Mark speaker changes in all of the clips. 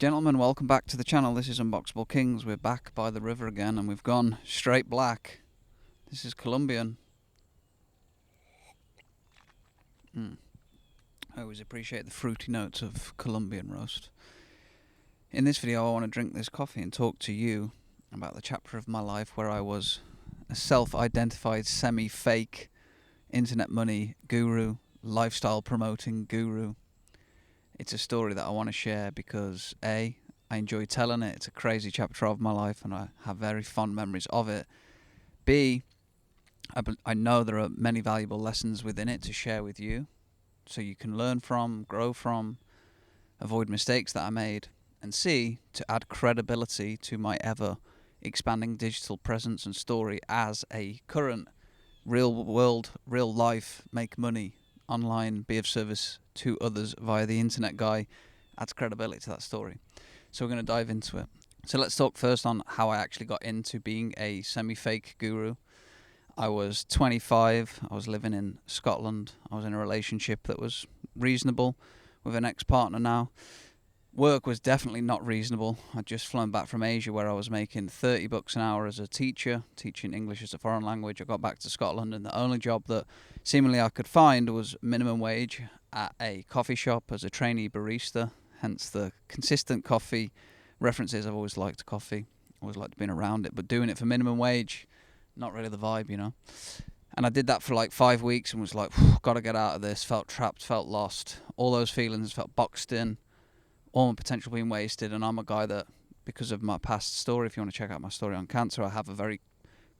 Speaker 1: Gentlemen, welcome back to the channel. This is Unboxable Kings. We're back by the river again and we've gone straight black. This is Colombian. I always appreciate the fruity notes of Colombian roast. In this video I want to drink this coffee and talk to you about the chapter of my life where I was a self-identified semi-fake internet money guru, lifestyle promoting guru. It's a story that I want to share because A, I enjoy telling it. It's a crazy chapter of my life and I have very fond memories of it. B, I know there are many valuable lessons within it to share with you so you can learn from, grow from, avoid mistakes that I made. And C, to add credibility to my ever expanding digital presence and story as a current real world, real life, make money, online, be of service to others via the internet guy. Adds credibility to that story. So we're going to dive into it. So let's talk first on how I actually got into being a semi-fake guru. I was 25. I was living in Scotland. I was in a relationship that was reasonable with an ex-partner now. Work was definitely not reasonable. I'd just flown back from Asia where I was making $30 an hour as a teacher, teaching English as a foreign language. I got back to Scotland and the only job that seemingly I could find was minimum wage at a coffee shop as a trainee barista, hence the consistent coffee references. I've always liked coffee, always liked being around it, but doing it for minimum wage, not really the vibe, you know. And I did that for like 5 weeks and was like, gotta get out of this, felt trapped, felt lost, all those feelings, felt boxed in, all my potential being wasted. And I'm a guy that, because of my past story, if you want to check out my story on cancer, I have a very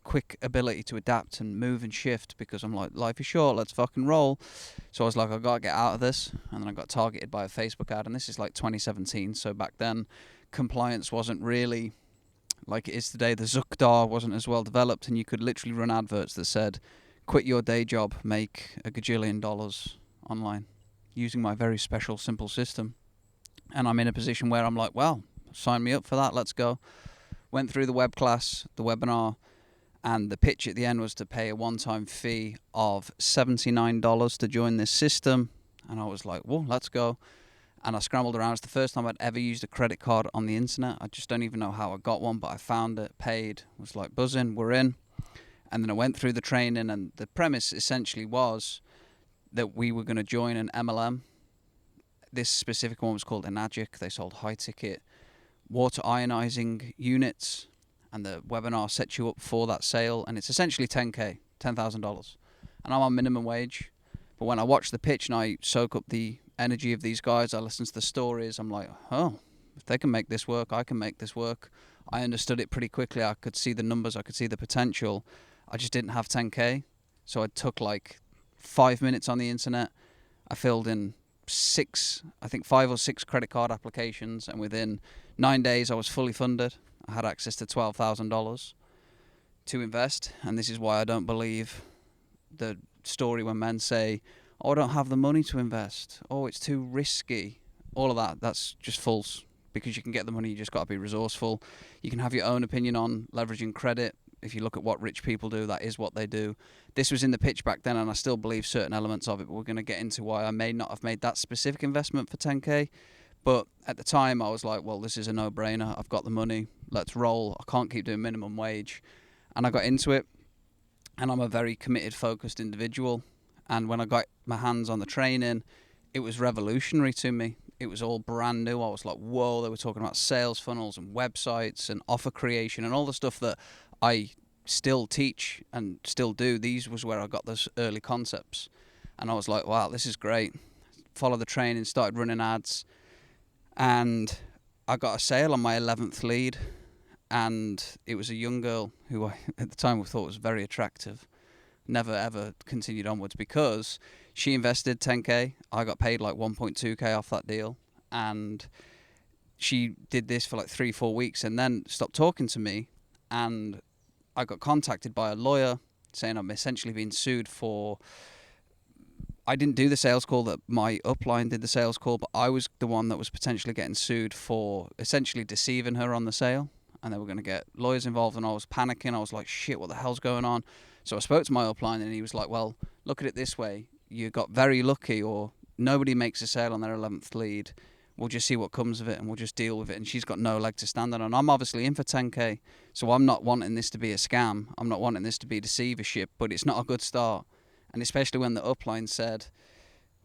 Speaker 1: quick ability to adapt and move and shift because I'm like, life is short, let's fucking roll. So I was like, I gotta get out of this. And then I got targeted by a Facebook ad, and this is like 2017. So back then compliance wasn't really like it is today. The Zuckdar wasn't as well developed, and you could literally run adverts that said, quit your day job, make $1 gajillion online using my very special simple system. And I'm in a position where I'm like, well, sign me up for that, let's go. Went through the web class, the webinar, and the pitch at the end was to pay a one-time fee of $79 to join this system. And I was like, well, let's go. And I scrambled around. It's the first time I'd ever used a credit card on the internet. I just don't even know how I got one, but I found it, paid, was like buzzing, we're in. And then I went through the training, and the premise essentially was that we were going to join an MLM. This specific one was called Enagic. They sold high-ticket water ionizing units, and the webinar sets you up for that sale, and it's essentially $10,000. And I'm on minimum wage. But when I watch the pitch and I soak up the energy of these guys, I listen to the stories, I'm like, oh, if they can make this work, I can make this work. I understood it pretty quickly. I could see the numbers, I could see the potential. I just didn't have 10K. So I took like 5 minutes on the internet. I filled in 5 or 6 credit card applications, and within 9 days I was fully funded. I had access to $12,000 to invest. And this is why I don't believe the story when men say, oh, I don't have the money to invest, oh, it's too risky. All of that, that's just false, because you can get the money, you just got to be resourceful. You can have your own opinion on leveraging credit. If you look at what rich people do, that is what they do. This was in the pitch back then, and I still believe certain elements of it, but we're going to get into why I may not have made that specific investment for 10K. But at the time, I was like, well, this is a no-brainer. I've got the money. Let's roll. I can't keep doing minimum wage. And I got into it, and I'm a very committed, focused individual. And when I got my hands on the training, it was revolutionary to me. It was all brand new. I was like, whoa, they were talking about sales funnels and websites and offer creation and all the stuff that I still teach and still do. These was where I got those early concepts. And I was like, wow, this is great. Followed the training, started running ads. And I got a sale on my 11th lead. And it was a young girl who I, at the time, thought was very attractive. Never, ever continued onwards because she invested 10K. I got paid like 1.2K off that deal. And she did this for like 3-4 weeks and then stopped talking to me. And I got contacted by a lawyer saying I'm essentially being sued for... I didn't do the sales call, that my upline did the sales call, but I was the one that was potentially getting sued for essentially deceiving her on the sale. And they were going to get lawyers involved, and I was panicking. I was like, shit, what the hell's going on? So I spoke to my upline, and he was like, well, look at it this way. You got very lucky, or nobody makes a sale on their 11th lead we'll just see what comes of it and we'll just deal with it. And she's got no leg to stand on. And I'm obviously in for 10k, so I'm not wanting this to be a scam. I'm not wanting this to be deceivership, but it's not a good start. And especially when the upline said,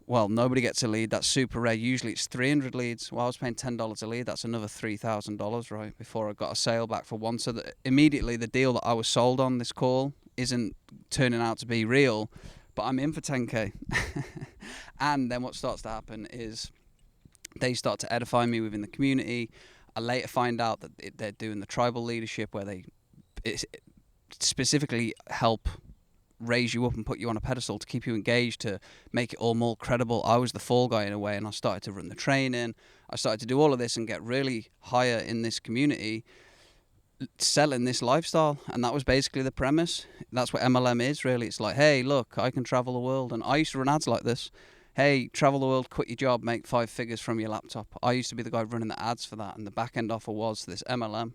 Speaker 1: well, nobody gets a lead, that's super rare, usually it's 300 leads. Well, I was paying $10 a lead, that's another $3,000, right, before I got a sale back for one. So that immediately the deal that I was sold on this call isn't turning out to be real, but I'm in for 10k. And then what starts to happen is they start to edify me within the community. I later find out that they're doing the tribal leadership, where they specifically help raise you up and put you on a pedestal to keep you engaged, to make it all more credible. I was the fall guy in a way, and I started to run the training. I started to do all of this and get really higher in this community, selling this lifestyle. And that was basically the premise. That's what MLM is, really. It's like, hey, look, I can travel the world. And I used to run ads like this. Hey, travel the world, quit your job, make 5 figures from your laptop. I used to be the guy running the ads for that, and the back end offer was this MLM.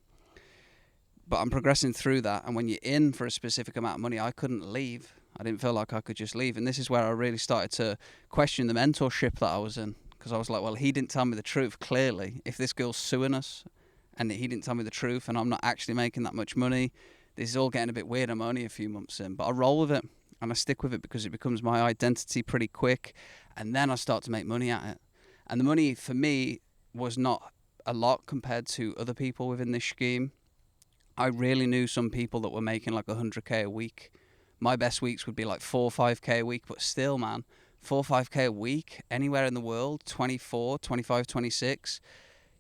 Speaker 1: But I'm progressing through that, and when you're in for a specific amount of money, I couldn't leave. I didn't feel like I could just leave. And this is where I really started to question the mentorship that I was in, because I was like, well, he didn't tell me the truth, clearly. If this girl's suing us and he didn't tell me the truth and I'm not actually making that much money, this is all getting a bit weird. I'm only a few months in, but I roll with it and I stick with it because it becomes my identity pretty quick, and then I start to make money at it. And the money for me was not a lot compared to other people within this scheme. I really knew some people that were making like 100k a week. My best weeks would be like 4 or 5k a week, but still, man, 4 or 5k a week anywhere in the world, 24, 25, 26.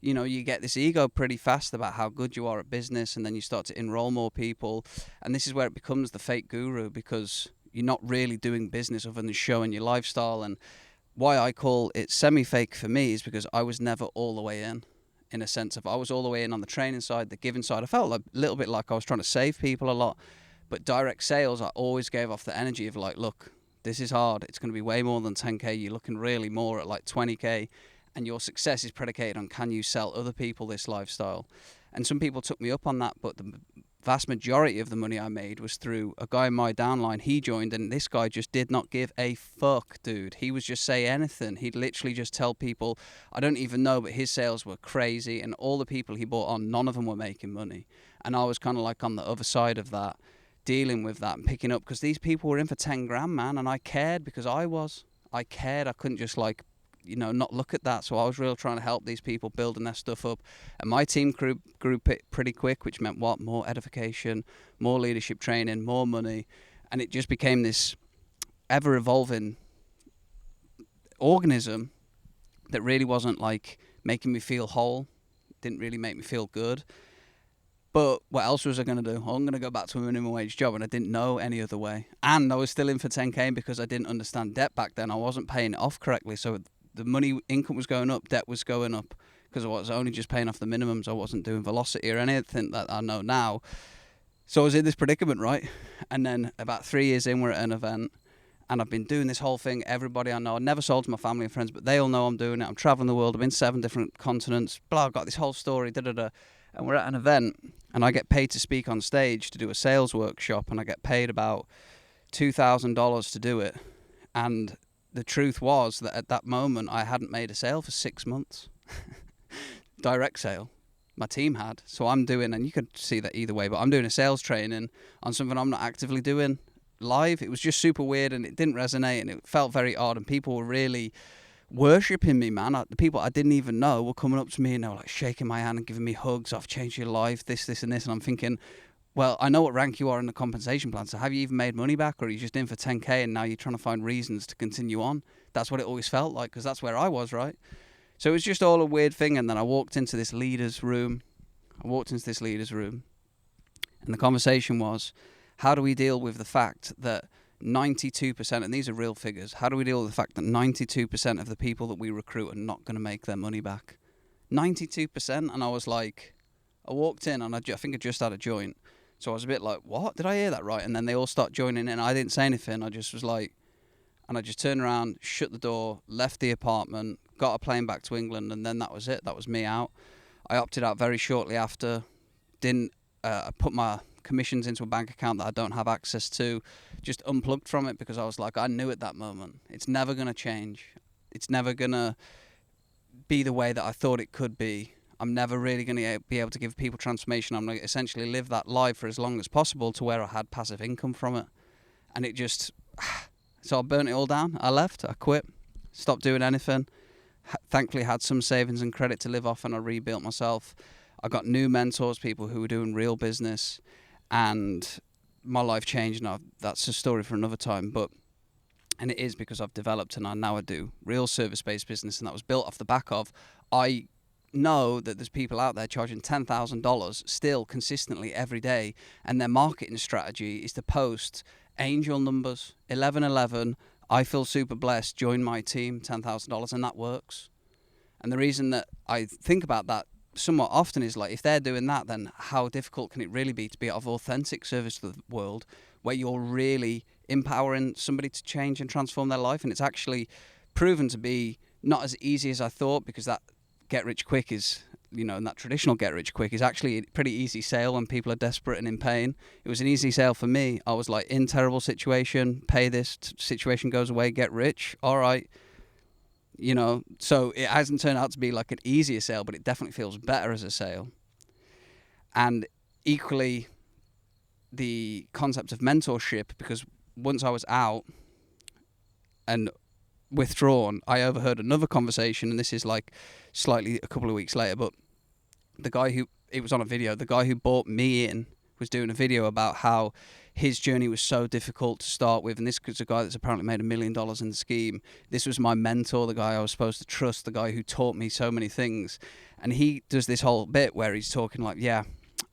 Speaker 1: You know, you get this ego pretty fast about how good you are at business, and then you start to enroll more people. And this is where it becomes the fake guru, because you're not really doing business other than showing your lifestyle. And why I call it semi-fake for me is because I was never all the way in a sense of I was all the way in on the training side, the giving side. I felt a little bit like I was trying to save people a lot, but direct sales, I always gave off the energy of like, look, this is hard. It's going to be way more than 10k. You're looking really more at like 20k, and your success is predicated on can you sell other people this lifestyle. And some people took me up on that, but the vast majority of the money I made was through a guy in my downline. He joined, and this guy just did not give a fuck, dude. He was just say anything. He'd literally just tell people, I don't even know, but his sales were crazy, and all the people he brought on, none of them were making money. And I was kind of like on the other side of that, dealing with that and picking up, because these people were in for 10 grand, man, and I cared because I cared. I couldn't just like, you know, not look at that. So I was really trying to help these people building their stuff up, and my team grew pretty quick, which meant what? More edification, more leadership training, more money, and it just became this ever evolving organism that really wasn't like making me feel whole, didn't really make me feel good. But what else was I going to do? I'm going to go back to a minimum wage job, and I didn't know any other way. And I was still in for 10k because I didn't understand debt back then. I wasn't paying it off correctly, so the money income was going up, debt was going up, because I was only just paying off the minimums. I wasn't doing velocity or anything that I know now. So I was in this predicament, right? And then about 3 years in, we're at an event, and I've been doing this whole thing. Everybody I know, I never sold to my family and friends, but they all know I'm doing it. I'm traveling the world. I'm in 7 different continents. Blah, I've got this whole story, da-da-da. And we're at an event, and I get paid to speak on stage to do a sales workshop, and I get paid about $2,000 to do it. And the truth was that at that moment, I hadn't made a sale for 6 months. Direct sale. My team had. So I'm doing, and you could see that either way, but I'm doing a sales training on something I'm not actively doing live. It was just super weird, and it didn't resonate, and it felt very odd, and people were really worshipping me, man. The people I didn't even know were coming up to me, and they were like shaking my hand and giving me hugs. I've changed your life, this, and this. And I'm thinking, well, I know what rank you are in the compensation plan, so have you even made money back, or are you just in for 10k and now you're trying to find reasons to continue on? That's what it always felt like, because that's where I was, right? So it was just all a weird thing. And then I walked into this leader's room. And the conversation was, how do we deal with the fact that 92%, and these are real figures, how do we deal with the fact that 92% of the people that we recruit are not going to make their money back? 92%. And I was like, I walked in, and I think I just had a joint. So I was a bit like, what? Did I hear that right? And then they all start joining in. I didn't say anything. I just was like, and I just turned around, shut the door, left the apartment, got a plane back to England, and then that was it. That was me out. I opted out very shortly after. Didn't put my commissions into a bank account that I don't have access to. Just unplugged from it, because I was like, I knew at that moment, it's never going to change. It's never going to be the way that I thought it could be. I'm never really going to be able to give people transformation. I'm going to essentially live that life for as long as possible to where I had passive income from it. And it just... So I burnt it all down. I left. I quit. Stopped doing anything. Thankfully had some savings and credit to live off, and I rebuilt myself. I got new mentors, people who were doing real business, and my life changed. Now that's a story for another time, and it is because I've developed, and I do real service-based business, and that was built off the back of, I know that there's people out there charging $10,000 still consistently every day, and their marketing strategy is to post angel numbers, 1111, I feel super blessed, join my team, $10,000, and that works. And the reason that I think about that somewhat often is like, if they're doing that, then how difficult can it really be to be of authentic service to the world, where you're really empowering somebody to change and transform their life? And it's actually proven to be not as easy as I thought, because that get rich quick is, and that traditional get rich quick is actually a pretty easy sale when people are desperate and in pain. It was an easy sale for me. I was like, in terrible situation, pay this, situation goes away, get rich, all right. So it hasn't turned out to be like an easier sale, but it definitely feels better as a sale. And equally, the concept of mentorship, because once I was out and withdrawn, I overheard another conversation, and this is like slightly a couple of weeks later, but the guy who, it was on a video, the guy who brought me in was doing a video about how his journey was so difficult to start with, and this was a guy that's apparently made $1 million in the scheme. This was my mentor, the guy I was supposed to trust, the guy who taught me so many things. And he does this whole bit where he's talking like, yeah,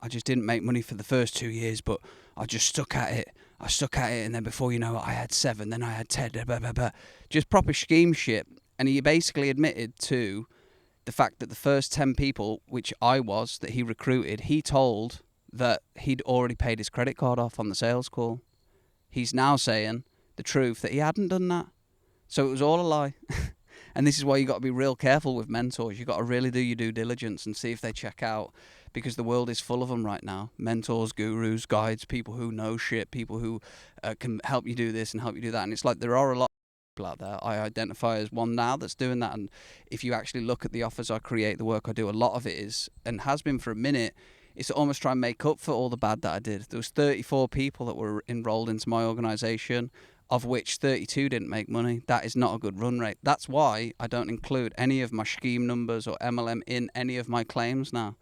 Speaker 1: I just didn't make money for the first 2 years, but I just stuck at it. And then before you know it, I had 7, then I had 10, blah, blah, blah. Just proper scheme shit. And he basically admitted to the fact that the first 10 people, which I was, that he recruited, he told that he'd already paid his credit card off on the sales call. He's now saying the truth, that he hadn't done that. So it was all a lie. And this is why you got to be real careful with mentors. You got to really do your due diligence and see if they check out, because the world is full of them right now. Mentors, gurus, guides, people who know shit, people who can help you do this and help you do that. And it's like, there are a lot of people out there. I identify as one now that's doing that. And if you actually look at the offers I create, the work I do, a lot of it is, and has been for a minute, is to almost try and make up for all the bad that I did. There was 34 people that were enrolled into my organization, of which 32 didn't make money. That is not a good run rate. That's why I don't include any of my scheme numbers or MLM in any of my claims now,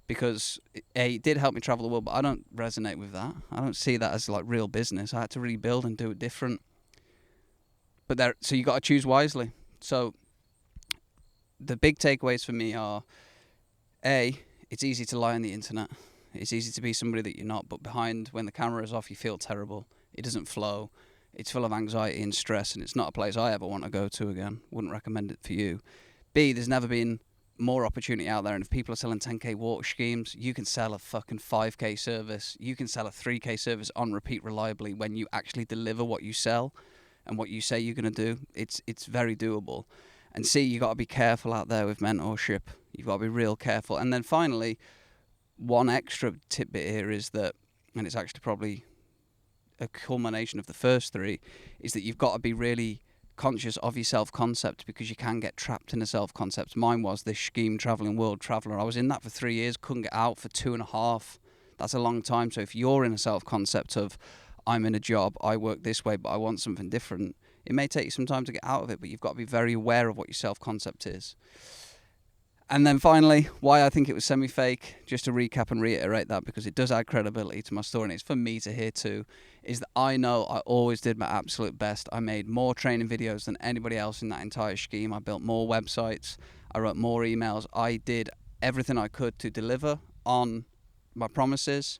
Speaker 1: because it did help me travel the world, but I don't resonate with that. I don't see that as like real business. I had to rebuild and do it different. So you got to choose wisely. So the big takeaways for me are, A, it's easy to lie on the internet. It's easy to be somebody that you're not, but behind, when the camera is off, you feel terrible. It doesn't flow. It's full of anxiety and stress, and it's not a place I ever want to go to again. Wouldn't recommend it for you. B, there's never been more opportunity out there, and if people are selling 10k water schemes, you can sell a fucking 5k service. You can sell a 3k service on repeat reliably when you actually deliver what you sell and what you say you're going to do. It's very doable. And C, you got to be careful out there with mentorship. You've got to be real careful. And then finally, one extra tidbit here is that, and it's actually probably a culmination of the first 3, is that you've got to be really conscious of your self-concept, because you can get trapped in a self-concept. Mine was this scheme traveling world traveler. I was in that for 3 years, couldn't get out for 2.5. That's a long time. So if you're in a self-concept of, I'm in a job, I work this way, but I want something different, it may take you some time to get out of it, but you've got to be very aware of what your self-concept is. And then finally, why I think it was semi-fake, just to recap and reiterate that, because it does add credibility to my story, and it's for me to hear too, is that I know I always did my absolute best. I made more training videos than anybody else in that entire scheme. I built more websites. I wrote more emails. I did everything I could to deliver on my promises.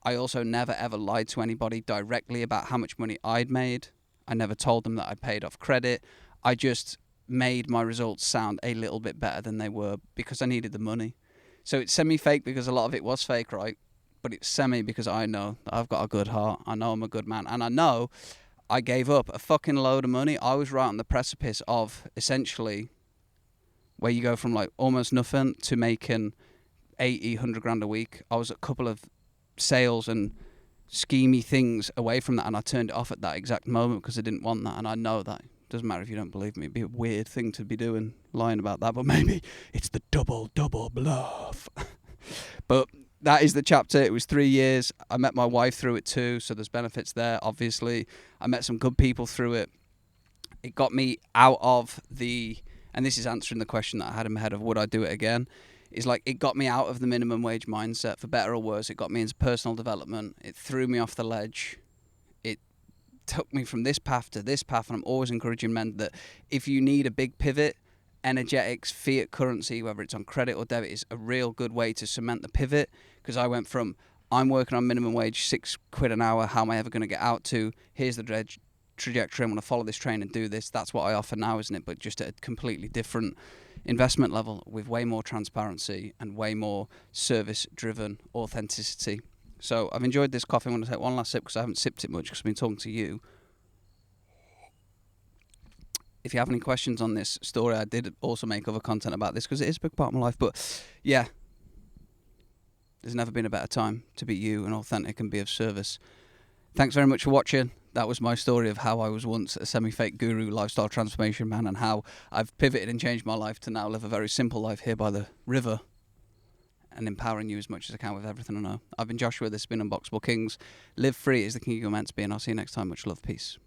Speaker 1: I also never ever lied to anybody directly about how much money I'd made. I never told them that I paid off credit. I just made my results sound a little bit better than they were, because I needed the money. So it's semi-fake because a lot of it was fake, right? But it's semi because I know that I've got a good heart. I know I'm a good man. And I know I gave up a fucking load of money. I was right on the precipice of essentially where you go from like almost nothing to making 80, 100 grand a week. I was a couple of sales and schemey things away from that, and I turned it off at that exact moment because I didn't want that, and I know that. Doesn't matter if you don't believe me. It'd be a weird thing to be doing, lying about that, but maybe it's the double bluff. But that is the chapter. It was 3 years. I met my wife through it too, so there's benefits there, obviously. I met some good people through it. It got me out of and this is answering the question that I had in my head of would I do it again, is like it got me out of the minimum wage mindset, for better or worse. It got me into personal development. It threw me off the ledge. It took me from this path to this path, and I'm always encouraging men that if you need a big pivot, energetics, fiat currency, whether it's on credit or debit, is a real good way to cement the pivot. Because I went from, I'm working on minimum wage, £6 an hour, how am I ever going to get out, to here's the trajectory, I'm going to follow this train and do this. That's what I offer now, isn't it? But just at a completely different investment level, with way more transparency and way more service-driven authenticity. So I've enjoyed this coffee. I'm going to take one last sip because I haven't sipped it much because I've been talking to you. If you have any questions on this story, I did also make other content about this because it is a big part of my life. But yeah, there's never been a better time to be you and authentic and be of service. Thanks very much for watching. That was my story of how I was once a semi-fake guru, lifestyle transformation man, and how I've pivoted and changed my life to now live a very simple life here by the river and empowering you as much as I can with everything I know. I've been Joshua. This has been Unboxable Kings. Live free is the king you're meant to be, and I'll see you next time. Much love. Peace.